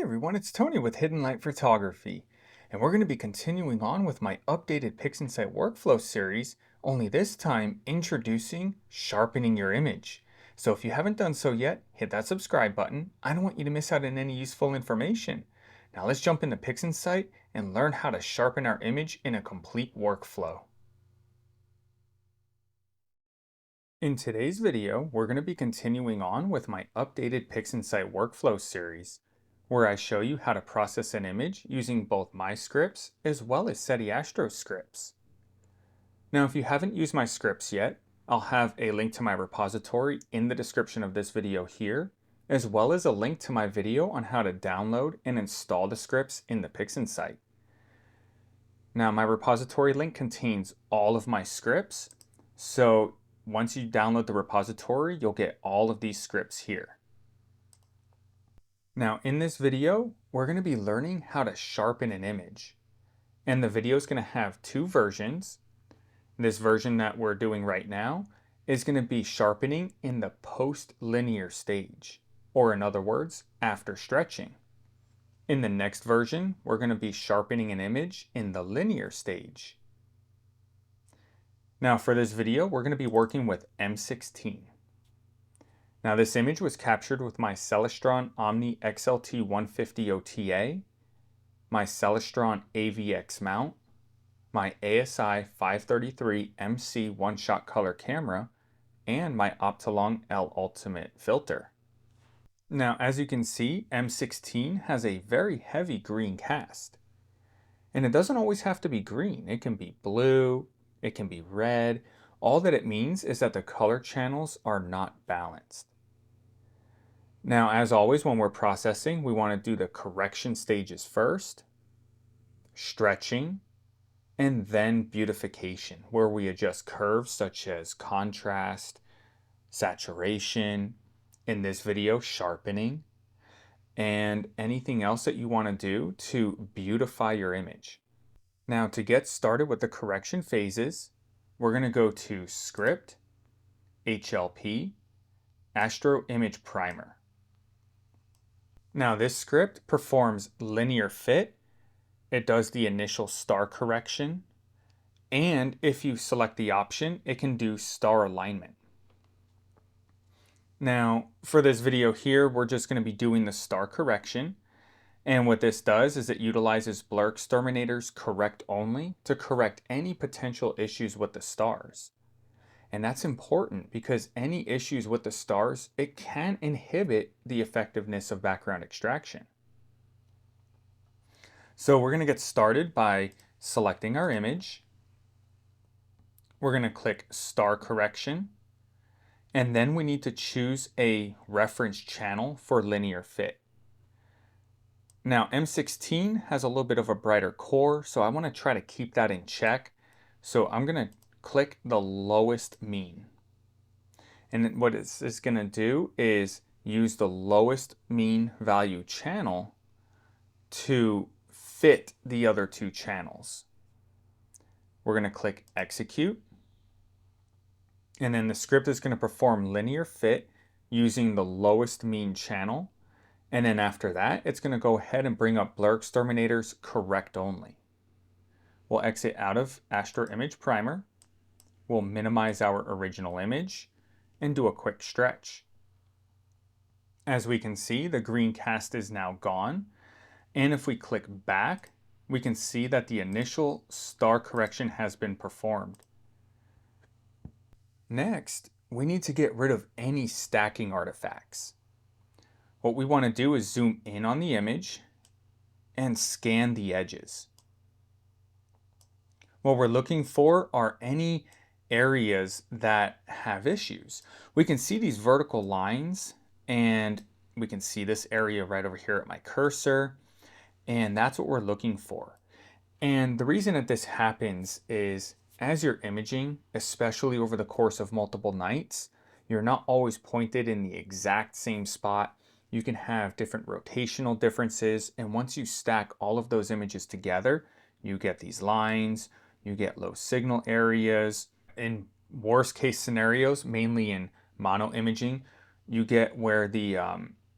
everyone, it's Tony with Hidden Light Photography, and we're going to be continuing on with my updated PixInsight workflow series, only this time introducing sharpening your image. So if you haven't done so yet, hit that subscribe button. I don't want you to miss out on any useful information. Now let's jump into PixInsight and learn how to sharpen our image in a complete workflow. In today's video, we're going to be continuing on with my updated PixInsight workflow series, where I show you how to process an image using both my scripts as well as Seti Astro Scripts. Now, if you haven't used my scripts yet, I'll have a link to my repository in the description of this video here, as well as a link to my video on how to download and install the scripts in the PixInsight. Now, my repository link contains all of my scripts, so once you download the repository, you'll get all of these scripts here. Now in this video, we're going to be learning how to sharpen an image. And the video is going to have two versions. This version that we're doing right now is going to be sharpening in the post-linear stage, or in other words, after stretching. In the next version, we're going to be sharpening an image in the linear stage. Now for this video, we're going to be working with M16. Now this image was captured with my Celestron Omni XLT 150 OTA, my Celestron AVX mount, my ASI 533 MC one-shot color camera, and my Optolong L Ultimate filter. Now as you can see, M16 has a very heavy green cast. And it doesn't always have to be green. It can be blue, it can be red. All that it means is that the color channels are not balanced. Now, as always, when we're processing, we want to do the correction stages first, stretching, and then beautification, where we adjust curves such as contrast, saturation, in this video, sharpening, and anything else that you want to do to beautify your image. Now, to get started with the correction phases, we're going to go to Script, HLP, Astro Image Primer. Now this script performs linear fit, it does the initial star correction, and if you select the option, it can do star alignment. Now for this video here, we're just going to be doing the star correction. And what this does is it utilizes Blur Exterminator's correct only to correct any potential issues with the stars. And that's important because any issues with the stars, it can inhibit the effectiveness of background extraction. So we're going to get started by selecting our image. We're going to click Star Correction. And then we need to choose a reference channel for linear fit. Now M16 has a little bit of a brighter core, so I want to try to keep that in check. So I'm going to click the lowest mean. And what it's going to do is use the lowest mean value channel to fit the other two channels. We're going to click Execute. And then the script is going to perform linear fit using the lowest mean channel. And then after that, it's going to go ahead and bring up Blur Exterminator's correct only. We'll exit out of Astro Image Primer. We'll minimize our original image and do a quick stretch. As we can see, the green cast is now gone. And if we click back, we can see that the initial star correction has been performed. Next, we need to get rid of any stacking artifacts. What we want to do is zoom in on the image and scan the edges. What we're looking for are any areas that have issues. We can see these vertical lines, and we can see this area right over here at my cursor, and that's what we're looking for. And the reason that this happens is as you're imaging, especially over the course of multiple nights, you're not always pointed in the exact same spot. You can have different rotational differences, and once you stack all of those images together, you get these lines, you get low signal areas. In worst case scenarios, mainly in mono imaging, you get where the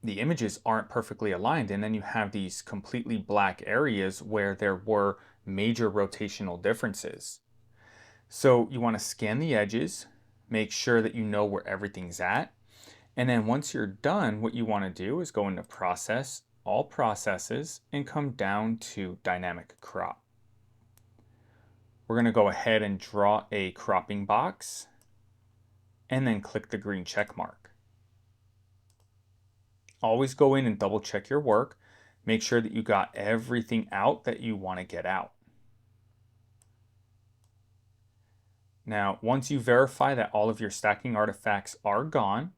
the images aren't perfectly aligned, and then you have these completely black areas where there were major rotational differences. So you want to scan the edges, make sure that you know where everything's at, and then once you're done, what you want to do is go into Process, All Processes, and come down to Dynamic Crop. We're going to go ahead and draw a cropping box, and then click the green check mark. Always go in and double check your work. Make sure that you got everything out that you want to get out. Now, once you verify that all of your stacking artifacts are gone,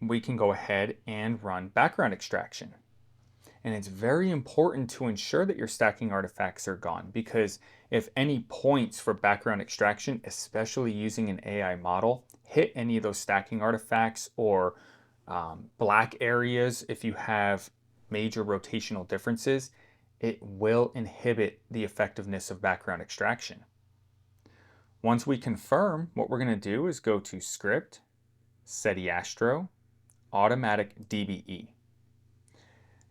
we can go ahead and run background extraction. And it's very important to ensure that your stacking artifacts are gone, because if any points for background extraction, especially using an AI model, hit any of those stacking artifacts or black areas, if you have major rotational differences, it will inhibit the effectiveness of background extraction. Once we confirm, what we're going to do is go to Script, Seti Astro, Automatic DBE.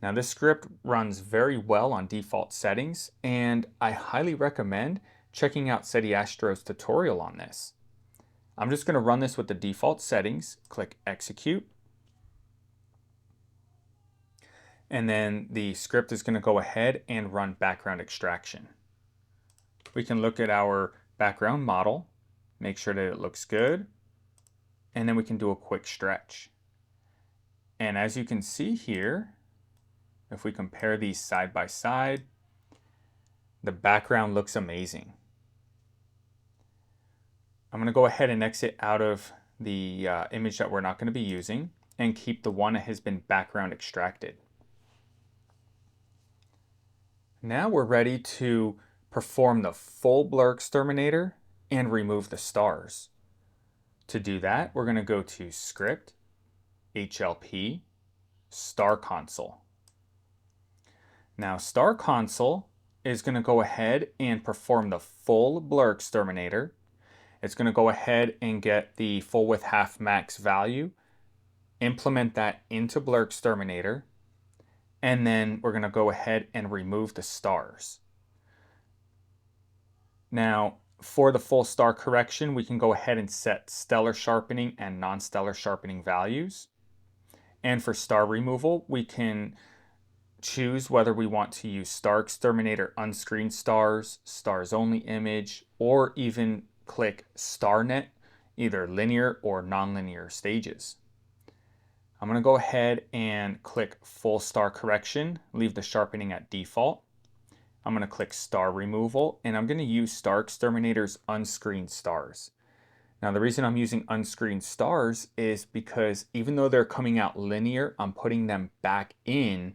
Now this script runs very well on default settings, and I highly recommend checking out Seti Astro's tutorial on this. I'm just going to run this with the default settings, click Execute, and then the script is going to go ahead and run background extraction. We can look at our background model, make sure that it looks good, and then we can do a quick stretch. And as you can see here, if we compare these side by side, the background looks amazing. I'm going to go ahead and exit out of the image that we're not going to be using and keep the one that has been background extracted. Now we're ready to perform the full blur exterminator and remove the stars. To do that, we're going to go to Script, HLP, Star Console. Now Star Console is going to go ahead and perform the full blur exterminator. It's going to go ahead and get the full width half max value, implement that into blur exterminator, and then we're going to go ahead and remove the stars. Now for the full star correction, we can go ahead and set stellar sharpening and non-stellar sharpening values. And for star removal, we can choose whether we want to use Star Exterminator unscreened stars, stars only image, or even click StarNet, either linear or nonlinear stages. I'm going to go ahead and click full star correction, leave the sharpening at default. I'm going to click star removal, and I'm going to use Star Exterminator's unscreened stars. Now the reason I'm using unscreened stars is because even though they're coming out linear, I'm putting them back in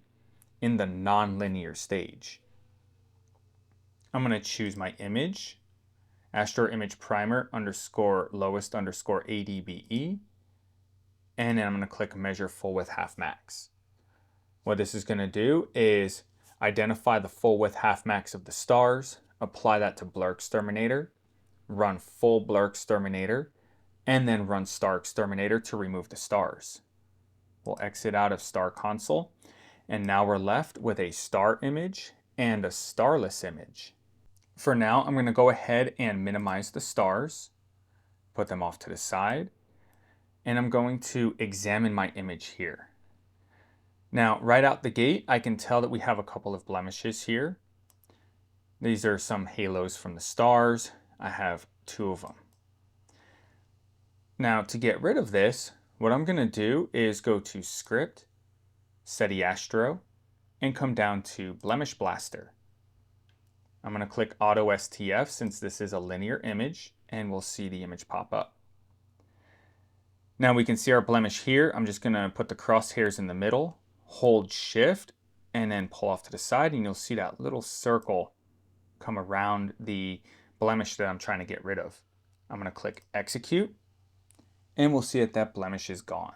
the non-linear stage. I'm going to choose my image, Astro Image Primer _ lowest _ ADBE, and then I'm going to click Measure Full Width Half Max. What this is going to do is identify the full width half max of the stars, apply that to Blur Exterminator, run full Blur Exterminator, and then run Star Exterminator to remove the stars. We'll exit out of Star Console, and now we're left with a star image and a starless image. For now, I'm going to go ahead and minimize the stars, put them off to the side, and I'm going to examine my image here. Now, right out the gate, I can tell that we have a couple of blemishes here. These are some halos from the stars. I have 2 of them. Now, to get rid of this, what I'm going to do is go to Script, Seti Astro, and come down to Blemish Blaster. I'm going to click Auto STF since this is a linear image, and we'll see the image pop up. Now we can see our blemish here. I'm just going to put the crosshairs in the middle, hold Shift, and then pull off to the side, and you'll see that little circle come around the blemish that I'm trying to get rid of. I'm going to click Execute, and we'll see that blemish is gone.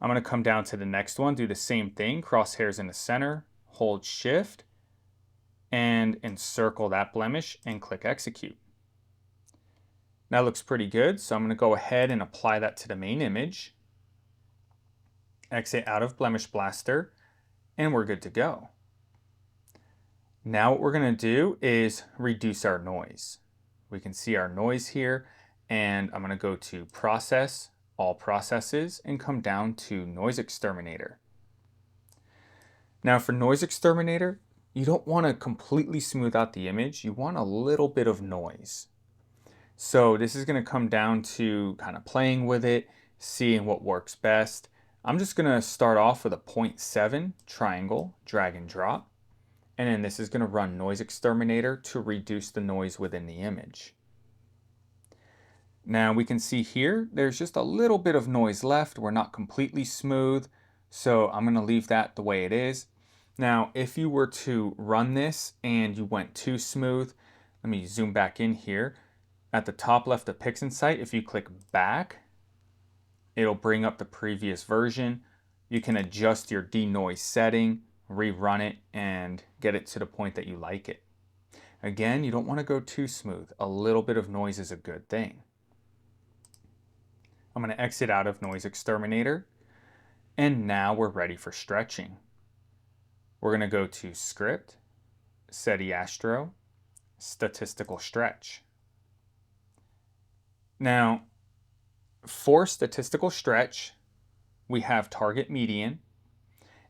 I'm going to come down to the next one, do the same thing, crosshairs in the center, hold Shift, and encircle that blemish and click Execute. That looks pretty good, so I'm going to go ahead and apply that to the main image. Exit out of Blemish Blaster, and we're good to go. Now what we're going to do is reduce our noise. We can see our noise here, and I'm going to go to Process, All Processes, and come down to Noise Exterminator. Now for Noise Exterminator, you don't want to completely smooth out the image. You want a little bit of noise. So this is going to come down to kind of playing with it, seeing what works best. I'm just going to start off with a 0.7 triangle, drag and drop. And then this is going to run Noise Exterminator to reduce the noise within the image. Now we can see here, there's just a little bit of noise left. We're not completely smooth, so I'm going to leave that the way it is. Now, if you were to run this and you went too smooth, let me zoom back in here. At the top left of PixInsight, if you click back, it'll bring up the previous version. You can adjust your denoise setting, rerun it, and get it to the point that you like it. Again, you don't want to go too smooth. A little bit of noise is a good thing. I'm going to exit out of Noise Exterminator, and now we're ready for stretching. We're going to go to Script, Seti Astro, Statistical Stretch. Now, for statistical stretch, we have target median.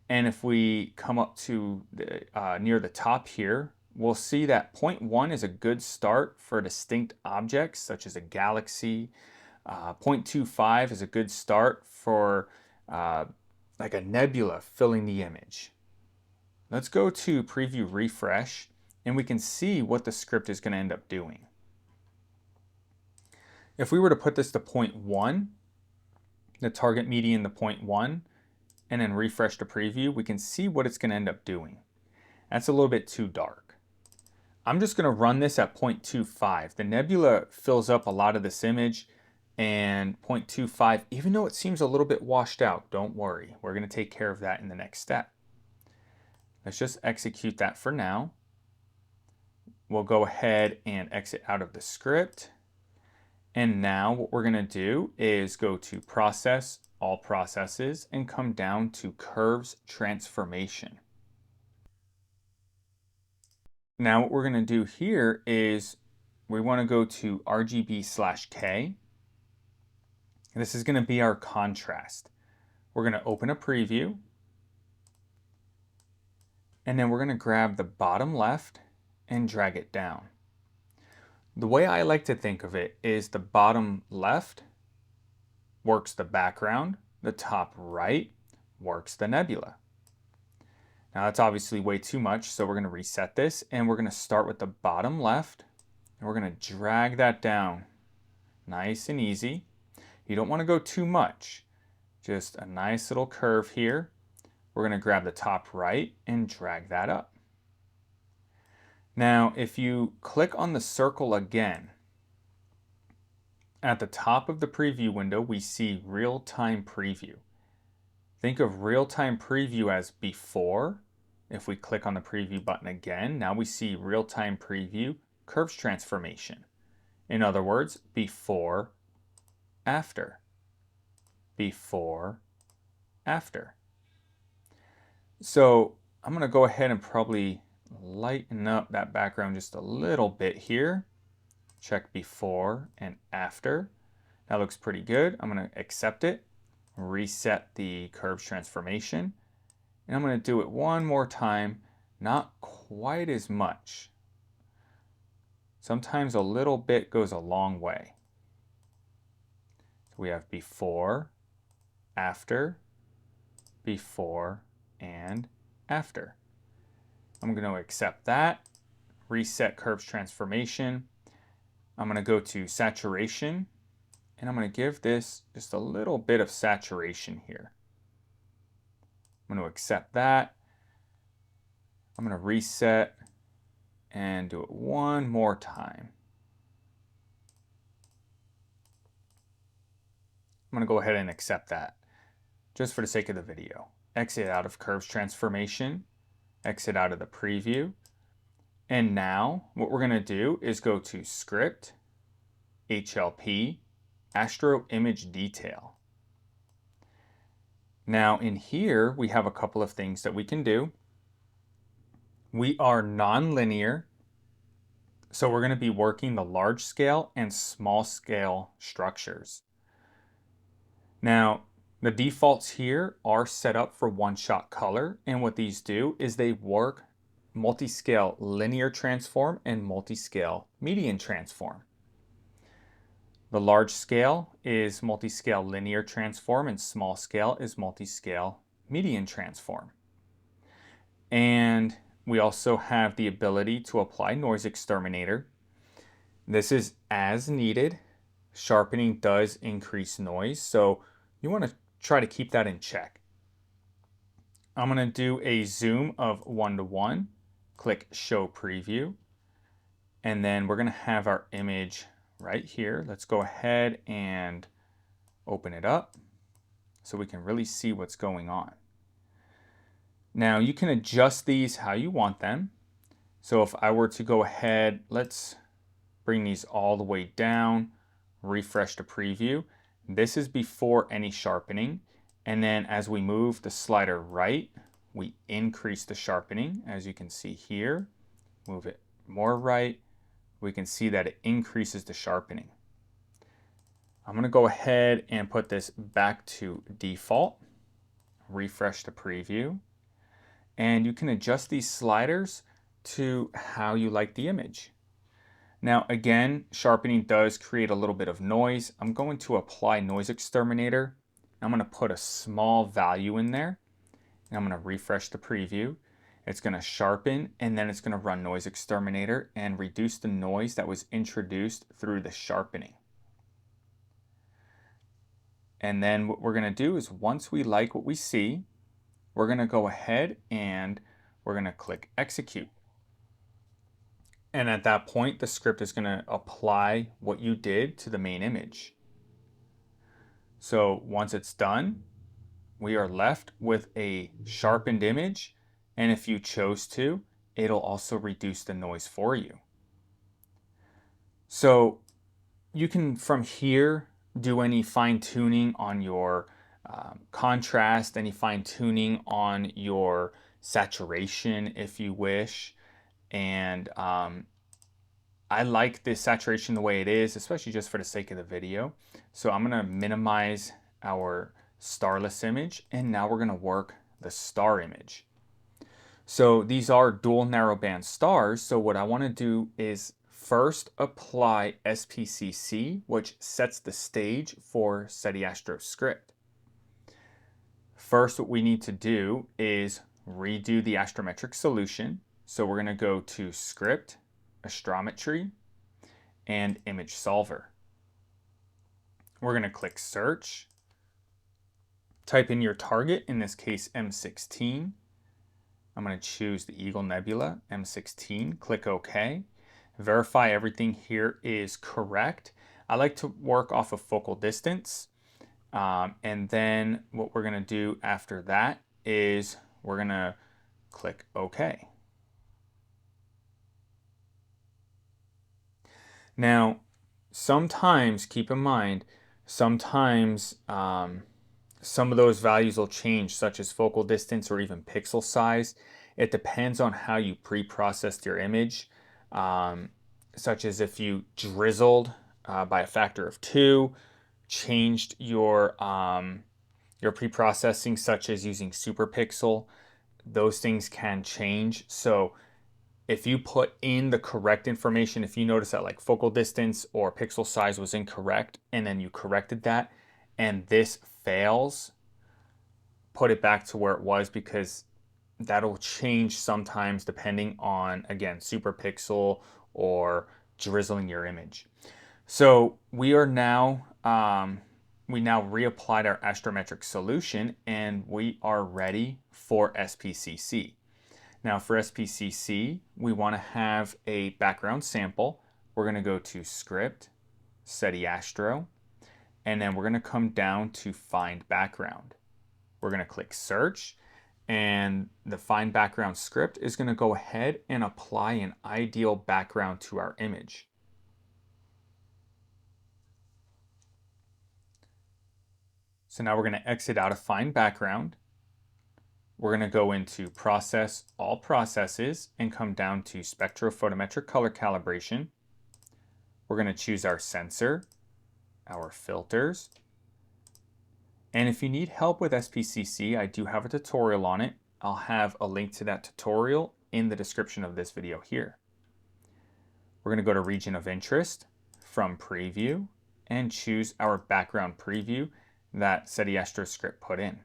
And if we come up to near the top here, we'll see that 0.1 is a good start for distinct objects such as a galaxy. 0.25 is a good start for like a nebula filling the image. Let's go to Preview Refresh, and we can see what the script is going to end up doing. If we were to put this to 0.1, the target median to 0.1, and then refresh the preview, we can see what it's going to end up doing. That's a little bit too dark. I'm just going to run this at 0.25. The nebula fills up a lot of this image, and 0.25, even though it seems a little bit washed out, don't worry. We're going to take care of that in the next step. Let's just execute that for now. We'll go ahead and exit out of the script. And now what we're going to do is go to Process, All Processes, and come down to Curves Transformation. Now what we're going to do here is we want to go to RGB/K. This is going to be our contrast. We're going to open a preview. And then we're going to grab the bottom left and drag it down. The way I like to think of it is the bottom left works the background, the top right works the nebula. Now that's obviously way too much, so we're going to reset this, and we're going to start with the bottom left, and we're going to drag that down nice and easy. You don't want to go too much, just a nice little curve here. We're going to grab the top right and drag that up. Now, if you click on the circle again, at the top of the preview window, we see real-time preview. Think of real-time preview as before. If we click on the preview button again, now we see real-time preview curves transformation. In other words, before, after, before, after. So I'm going to go ahead and probably lighten up that background just a little bit here. Check before and after. That looks pretty good. I'm going to accept it, reset the curves transformation, and I'm going to do it one more time, not quite as much. Sometimes a little bit goes a long way. So we have before, after, before, and after. I'm going to accept that, reset curves transformation. I'm going to go to saturation, and I'm going to give this just a little bit of saturation here. I'm going to accept that. I'm going to reset and do it one more time. I'm going to go ahead and accept that just for the sake of the video. Exit out of curves transformation, exit out of the preview. And now what we're going to do is go to Script, HLP, Astro Image Detail. Now in here, we have a couple of things that we can do. We are non-linear, so we're going to be working the large scale and small scale structures. Now, the defaults here are set up for one-shot color, and what these do is they work multi-scale linear transform and multi-scale median transform. The large scale is multi-scale linear transform and small scale is multi-scale median transform. And we also have the ability to apply noise exterminator. This is as needed. Sharpening does increase noise, so you want to try to keep that in check. I'm going to do a zoom of 1:1, click show preview, and then we're going to have our image right here. Let's go ahead and open it up so we can really see what's going on. Now you can adjust these how you want them. So if I were to go ahead, let's bring these all the way down, refresh the preview. This is before any sharpening. And then as we move the slider right, we increase the sharpening. As you can see here, move it more right, we can see that it increases the sharpening. I'm going to go ahead and put this back to default, refresh the preview, and you can adjust these sliders to how you like the image. Now again, sharpening does create a little bit of noise. I'm going to apply noise exterminator. I'm going to put a small value in there, and I'm going to refresh the preview. It's going to sharpen, and then it's going to run noise exterminator and reduce the noise that was introduced through the sharpening. And then what we're going to do is once we like what we see, we're going to go ahead and we're going to click execute. And at that point, the script is going to apply what you did to the main image. So once it's done, we are left with a sharpened image. And if you chose to, it'll also reduce the noise for you. So you can, from here, do any fine tuning on your contrast, any fine tuning on your saturation if you wish. And I like this saturation the way it is, especially just for the sake of the video. So I'm going to minimize our starless image, and now we're going to work the star image. So these are dual narrowband stars. So what I want to do is first apply SPCC, which sets the stage for Seti Astro Script. First, what we need to do is redo the Astrometric solution. So we're going to go to Script, Astrometry, and Image Solver. We're going to click Search, type in your target, in this case M16. I'm going to choose the Eagle Nebula, M16, click OK. Verify everything here is correct. I like to work off of focal distance. And then what we're going to do after that is we're going to click OK. Now, sometimes, keep in mind, sometimes some of those values will change, such as focal distance or even pixel size. It depends on how you pre-processed your image, such as if you drizzled by a factor of 2, changed your pre-processing, such as using superpixel. Those things can change. So if you put in the correct information, if you notice that like focal distance or pixel size was incorrect, and then you corrected that, and this fails, put it back to where it was, because that'll change sometimes depending on, again, superpixel or drizzling your image. So we are now, we now reapplied our astrometric solution, and we are ready for SPCC. Now for SPCC, we want to have a background sample. We're going to go to Script, Seti Astro, and then we're going to come down to Find Background. We're going to click Search, and the Find Background script is going to go ahead and apply an ideal background to our image. So now we're going to exit out of Find Background. We're going to go into Process All Processes and come down to Spectrophotometric Color Calibration. We're going to choose our sensor, our filters. And if you need help with SPCC, I do have a tutorial on it. I'll have a link to that tutorial in the description of this video here. We're going to go to Region of Interest from Preview and choose our background preview that Seti Astro Script put in.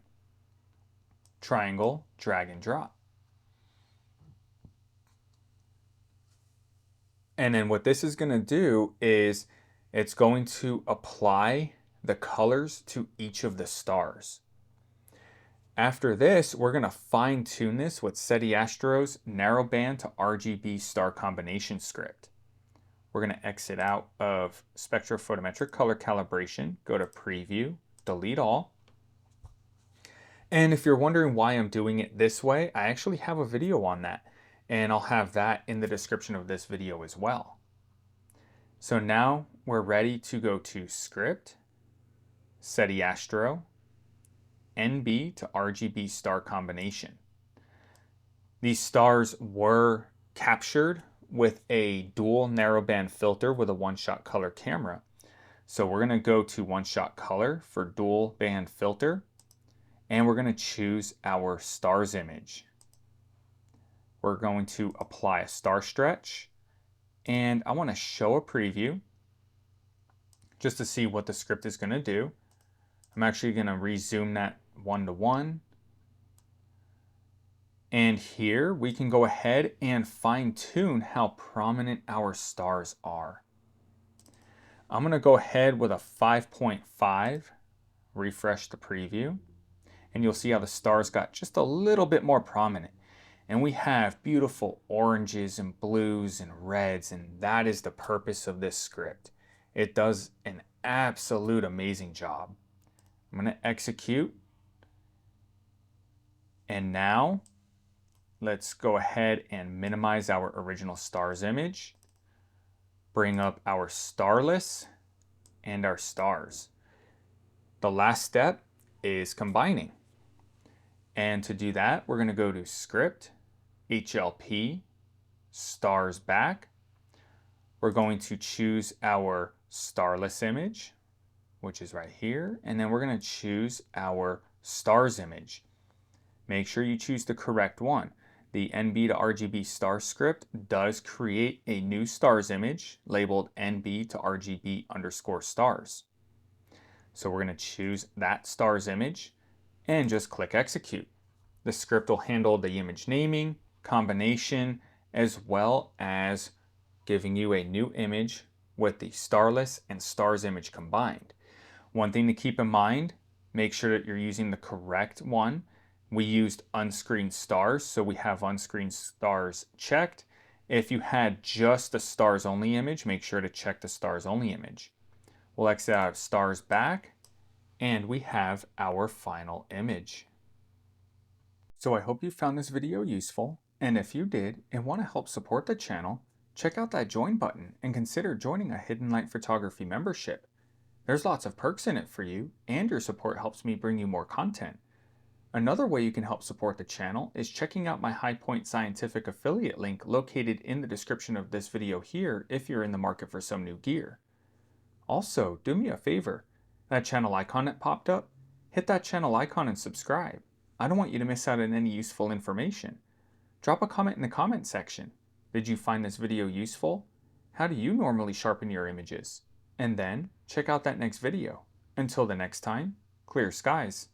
Triangle, drag and drop. And then what this is going to do is it's going to apply the colors to each of the stars. After this, we're going to fine tune this with Seti Astro's narrowband to RGB star combination script. We're going to exit out of Spectrophotometric Color Calibration, go to Preview, delete all. And if you're wondering why I'm doing it this way, I actually have a video on that, and I'll have that in the description of this video as well. So now we're ready to go to Script, Seti Astro, NB to RGB star combination. These stars were captured with a dual narrowband filter with a one-shot color camera. So we're going to go to one-shot color for dual band filter, and we're going to choose our stars image. We're going to apply a star stretch, and I want to show a preview just to see what the script is going to do. I'm actually going to rezoom that 1:1. And here we can go ahead and fine tune how prominent our stars are. I'm going to go ahead with a 5.5, refresh the preview, and you'll see how the stars got just a little bit more prominent. And we have beautiful oranges and blues and reds, and that is the purpose of this script. It does an absolute amazing job. I'm going to execute. And now let's go ahead and minimize our original stars image, bring up our Starless and our stars. The last step is combining. And to do that, we're going to go to Script, HLP, Stars Back. We're going to choose our Starless image, which is right here, and then we're going to choose our stars image. Make sure you choose the correct one. The NB to RGB star script does create a new stars image labeled NB to RGB _ stars. So we're going to choose that stars image and just click execute. The script will handle the image naming, combination, as well as giving you a new image with the starless and stars image combined. One thing to keep in mind, make sure that you're using the correct one. We used unscreened stars, so we have unscreened stars checked. If you had just the stars only image, make sure to check the stars only image. We'll exit out of Stars Back, and we have our final image. So I hope you found this video useful, and if you did and want to help support the channel, check out that join button and consider joining a Hidden Light Photography membership. There's lots of perks in it for you, and your support helps me bring you more content. Another way you can help support the channel is checking out my High Point Scientific affiliate link located in the description of this video here if you're in the market for some new gear. Also, do me a favor, that channel icon that popped up, hit that channel icon and subscribe. I don't want you to miss out on any useful information. Drop a comment in the comment section. Did you find this video useful? How do you normally sharpen your images? And then check out that next video. Until the next time, clear skies.